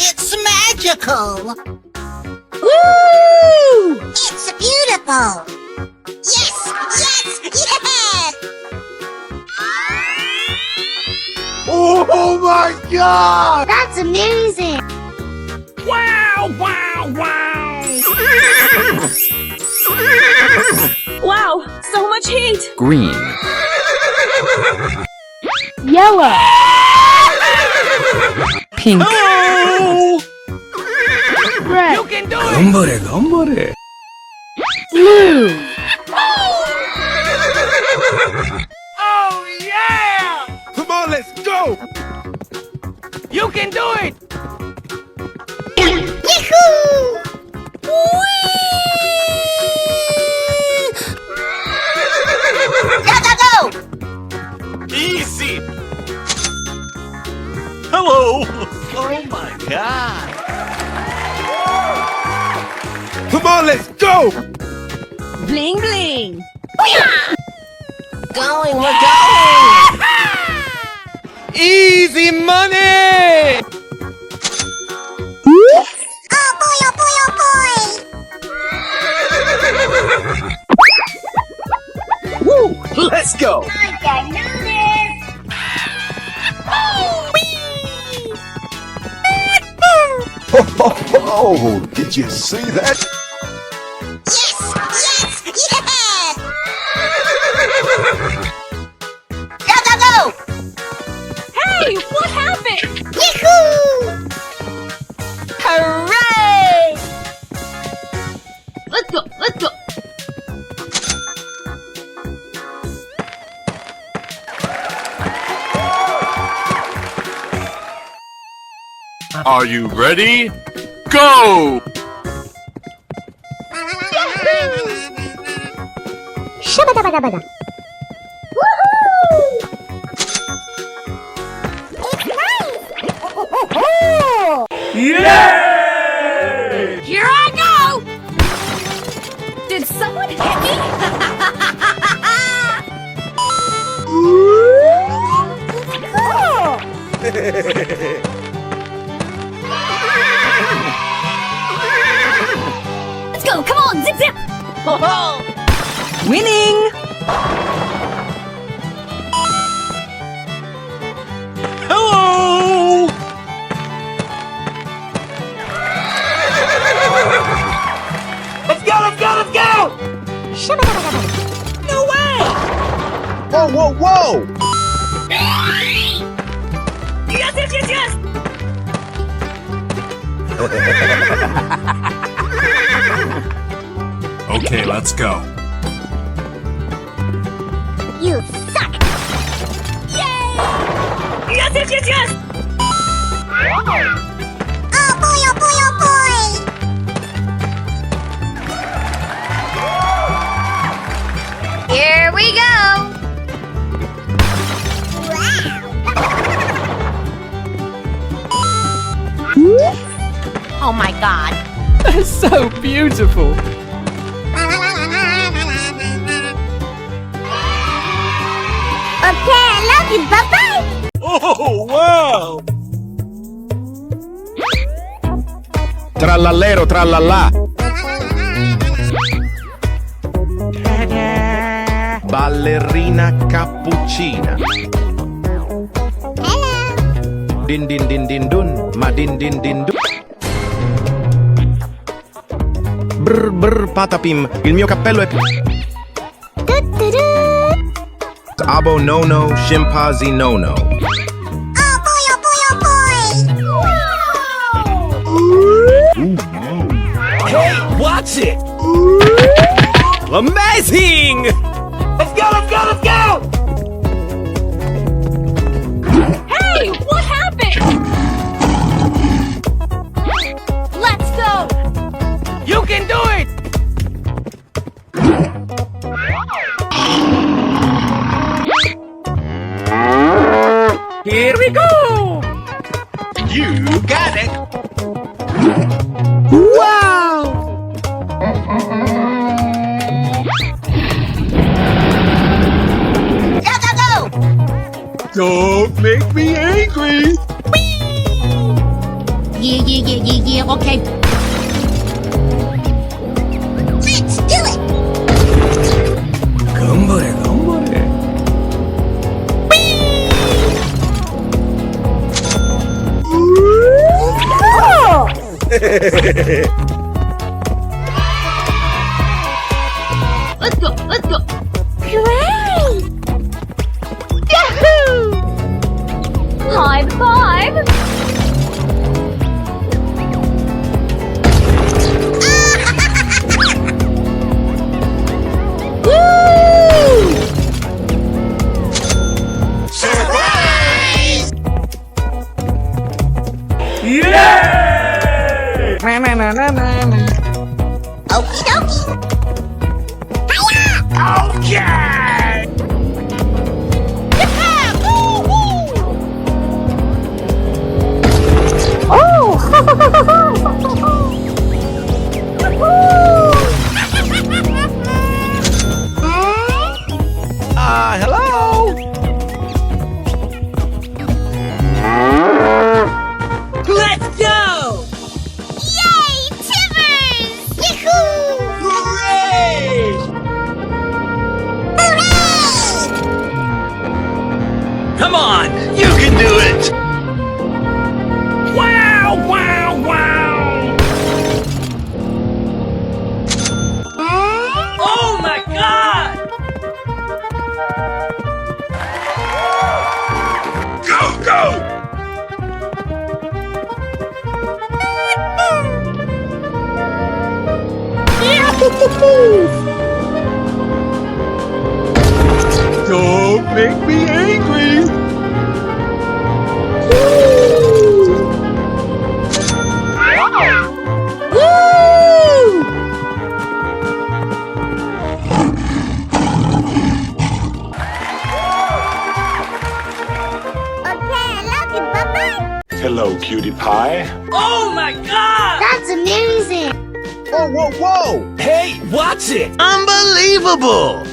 It's magical. Woo! It's beautiful. Yes, yes, yes. Oh my God! That's amazing. Wow, wow, wow! Wow, so much heat! Green. Yellow! Pink. Oh! Red! You can do it! 頑張れ頑張れ Blue! Oh yeah! Come on, let's go! You can do it! Yahoo! Go, go, go! Easy! Hello! Oh my God! Come on, let's go! Bling bling! Going, we're going! Easy money! Oh boy, oh boy, oh boy! Woo! Let's go! I can do this! Oh, did you see that? Yes, yes, yes! Go, go, go! Hey, what happened? Yahoo! Hooray! Let's go, let's go! Are you ready? Go! Shabba-dabba-dabba-da. Woohoo! It's nice! Yay! Here I go! Did someone hit me? Let's go, come on, zip zip! Winning! Hello! Let's go, let's go, let's go! Shabba-dabba-dabba-da. No way! Whoa, whoa, whoa! Yes, yes, yes, yes! Okay, let's go. You suck! Yay! Yes, yes, yes, yes! Oh boy, oh boy, oh boy! Here we go! Oh my god! That's so beautiful. Okay, I love you, bye-bye! Oh, wow! Trallallero trallallà. Ballerina cappuccina. Hello! Din din din din dun, ma din din din dun. Brr brr patapim, il mio cappello è Abo no no, scimpanzee no no. Oh boy, oh boy, oh boy! Hey, watch it! Amazing! Let's go, let's go, let's go! Hey, what happened? Let's go! You can do it! Here we go! You got it! Wow! Go, go, go! Don't make me angry! Yeah, okay. Let's do it! 頑張れ頑張れ Let's go, let's go. Hooray! Yahoo! High five. Woo! Surprise! Yay! Okie dokie! Hiya! Okay! Hello? Let's go! Yay, Timbers! Yahoo! Hooray! Hooray! Come on, you can do it! Wow, wow, wow! Oh my god! Go, go! Don't make me angry! Woo! Okay, I love you. Bye-bye. Hello, cutie pie. Oh my god! That's amazing. Whoa, whoa, whoa! Hey, watch it! Unbelievable!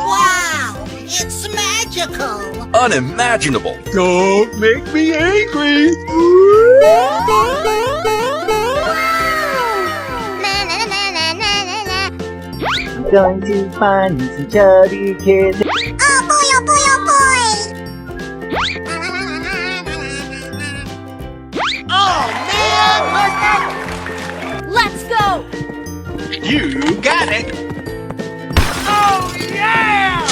Wow, it's magical. Unimaginable! Don't make me angry! I'm going to find some chubby kids. Oh boy, oh boy, oh boy! Oh man! Let's go. You got it! Oh yeah!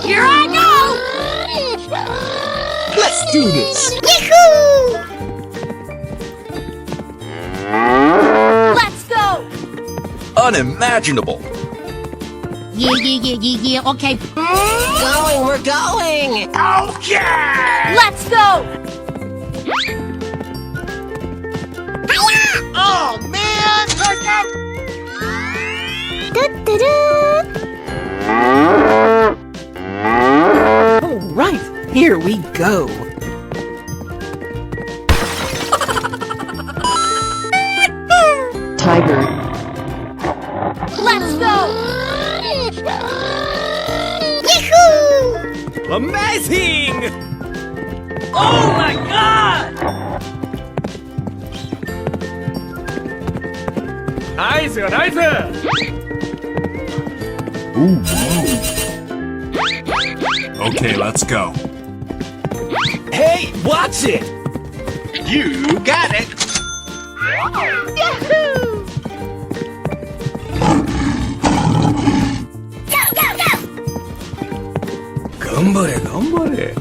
Here I Let's do this! Yahoo! go. Let's go. Unimaginable! Yeah, okay. Going, we're going! Okay! Let's go. Oh man! All right, here we go. Tiger. Let's go. Yahoo! Amazing! Oh my god! Nice, nice! Ooh, whoa. Okay, let's go. Hey, watch it! You got it! Yahoo! Go, go, go! 頑張れ頑張れ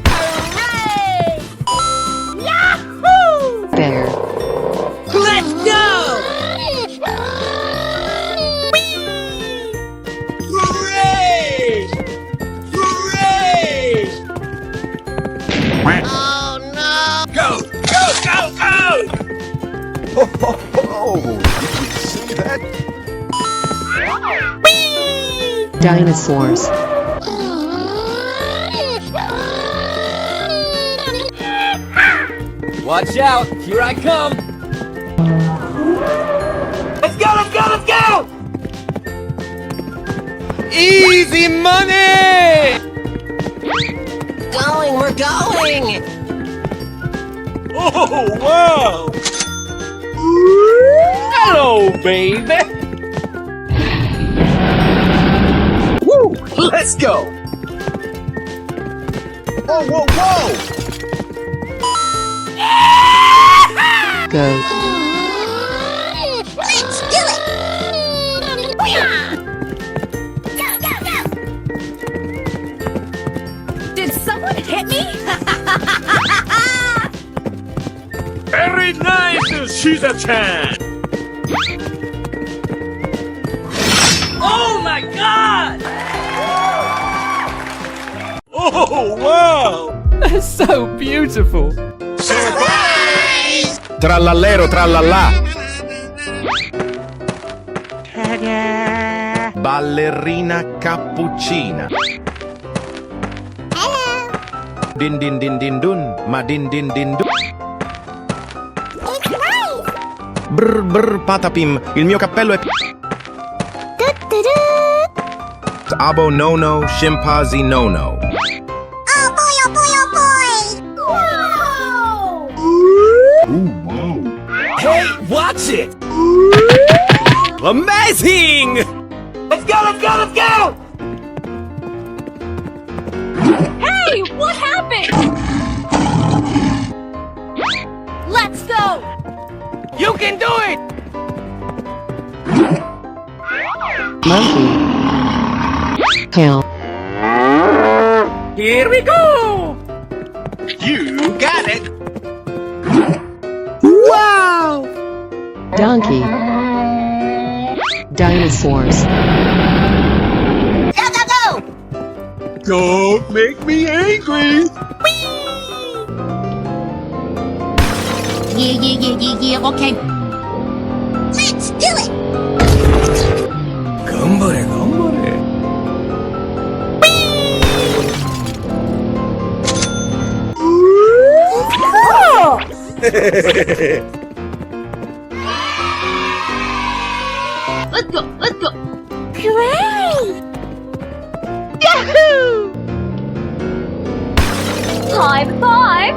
Yahoo! Bear. Let's go! Hooray! Hooray! Oh no! Go, go, go, go! Oh, did you see that? Dinosaurs. Watch out! Here I come! Let's go, let's go, let's go! Easy money! Going, we're going! going? Oh, wow! Hello, baby! Woo! Let's go! Whoa, whoa, whoa! Go. Let's do it! Go, go, go! Did someone hit me? Very nice, Shiza-chan. Oh my god! Oh, wow! That's so beautiful. Trallallero trallallà. Ballerina cappuccina. Din din din din dun, ma din din din dun. It's nice! Brr brr patapim, il mio cappello è abo no no, scimpanzee no no. Oh boy, oh boy, oh boy! Hey, watch it! Amazing! Let's go, let's go, let's go! Hey, what happened? Let's go. You can do it! Monkey. Count. Here we go! You got it! Wow! Donkey. Dinosaurs. Go, go, go! Don't make me angry! Yeah, okay. Let's do it! 간발에 간발에. Let's go. Let's go. Great! Yahoo! High five.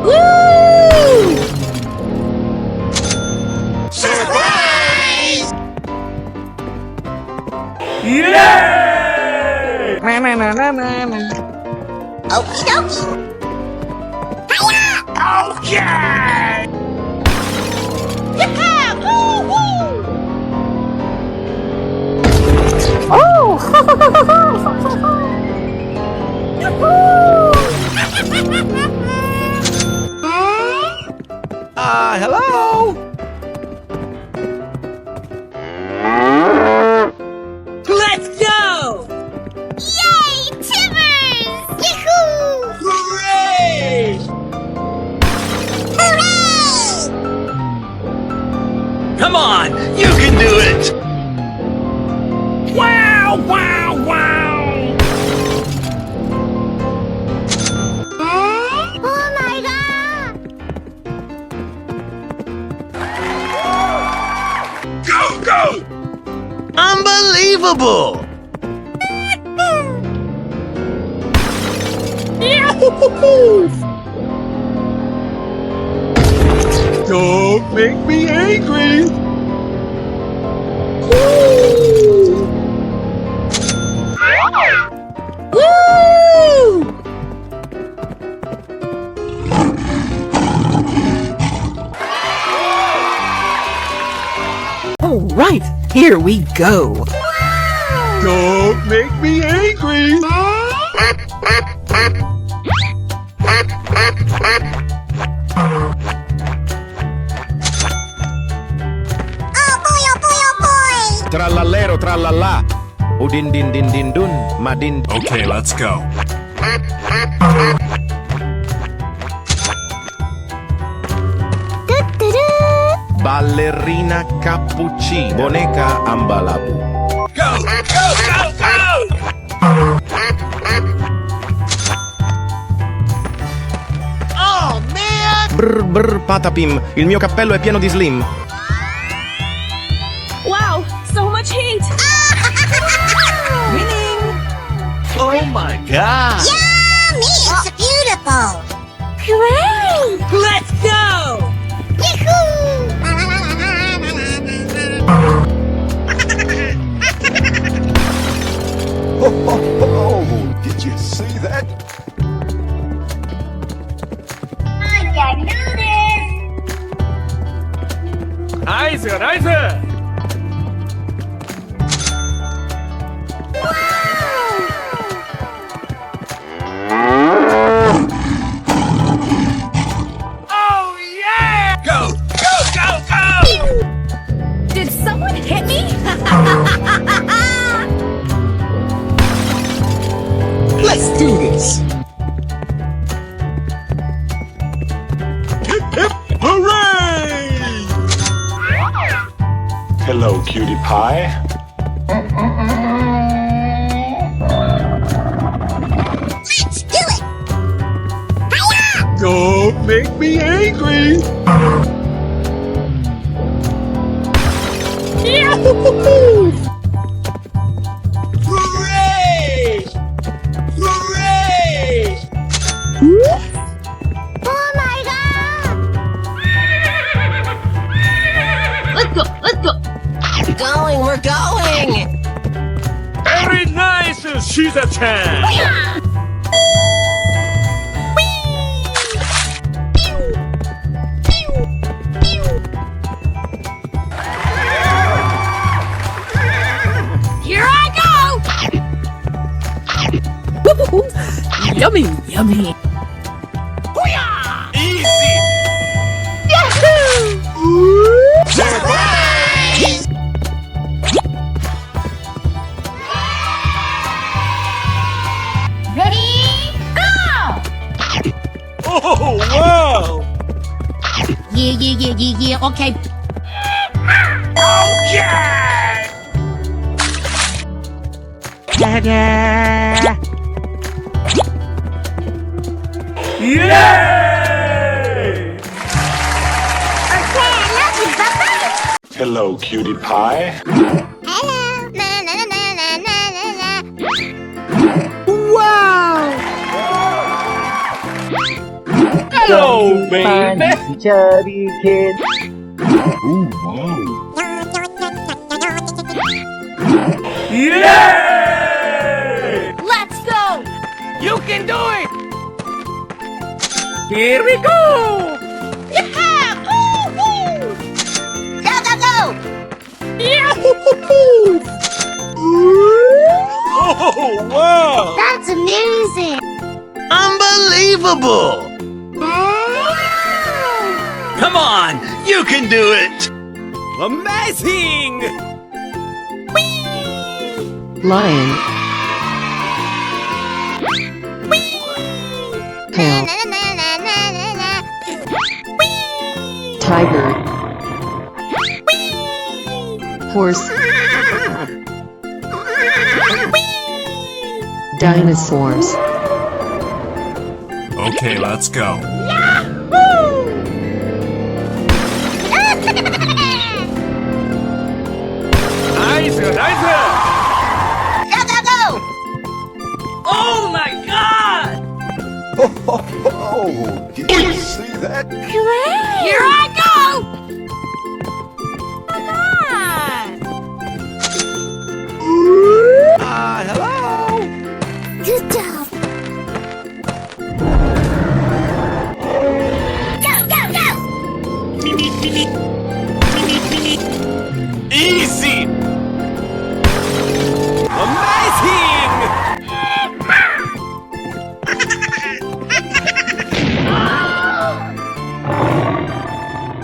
Woo! Yay! Okie dokie! Hiya! Okay! Yeah! Woo-hoo! Hello? Let's go! Yay! Timbers! Yahoo! Hooray! Hooray! Come on, you can do it! Wow, wow, wow! Oh my god! Go, go! Unbelievable! Don't make me angry! Woo! All right, here we go. Don't make me angry! Oh boy, oh boy, oh boy! Trallallero trallallà. Udin din din din dun, ma din. Okay, let's go. Ballerina cappuccina. Boneca ambalabu. Go, go, go, go! Oh, man! Brr brr patapim, il mio cappello è pieno di slim. Wow, so much heat. Ah! Oh my god! Yummy! It's beautiful! Hooray! Let's go! Oh, did you see that? I can do this! 나이스, 나이스! Oh yeah! Go, go, go, go! Did someone hit me? Let's do this! Hip, hip, hooray! Hello, cutie pie. Let's do it! Hiya! Don't make me angry! Hooray! Hooray! Oh my god! Let's go, let's go! Going, we're going! Very nice, Shiza-chan! Here I go! Yummy, yummy. Easy! Ready? Go! Oh, wow! Yeah, okay. Yay! Okay, I love you, Papa! Hello, cutie pie. Hello! Na na na na na na na. Hello, baby! Fancy chubby kid. Yay! Let's go! You can do it! Here we go! Yeah! Woo-hoo! Go, go, go! Oh, wow! That's amazing! Unbelievable! Come on! You can do it! Amazing! Lion. Na Tail. na na na na na na. Tiger. Horse. Dinosaurs. Okay, let's go. Nice, nice! Go, go, go! Oh my god! Oh, did you see that? Here I go! Hello! Good job! Go, go, go! Easy! Amazing!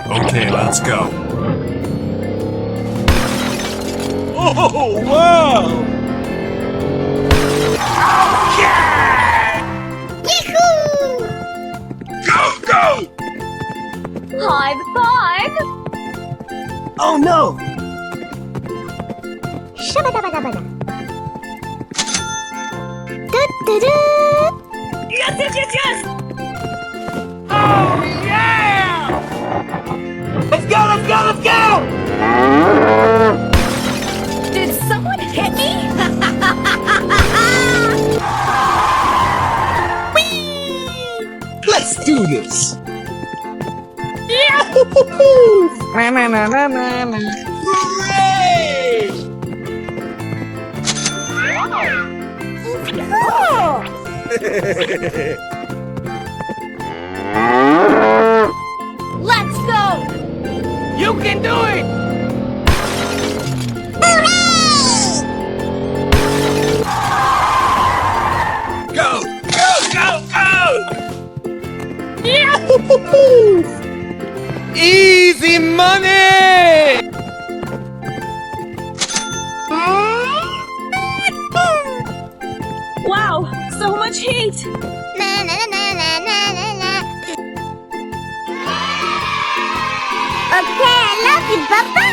Okay, let's go. Oh, wow! Yahoo! Go, go! High five! Oh no! Shabba-dabba-dabba-da. Du-du-du. Yes, yes, yes, yes! Oh, yeah! Let's go, let's go, let's go! Did someone hit me? Let's do this. Na na na na na na. Hooray! Let's go! You can do it! Go, go, go, go! Easy money! Wow, so much heat! Na na na na na na na. Okay, I love you. Bye bye.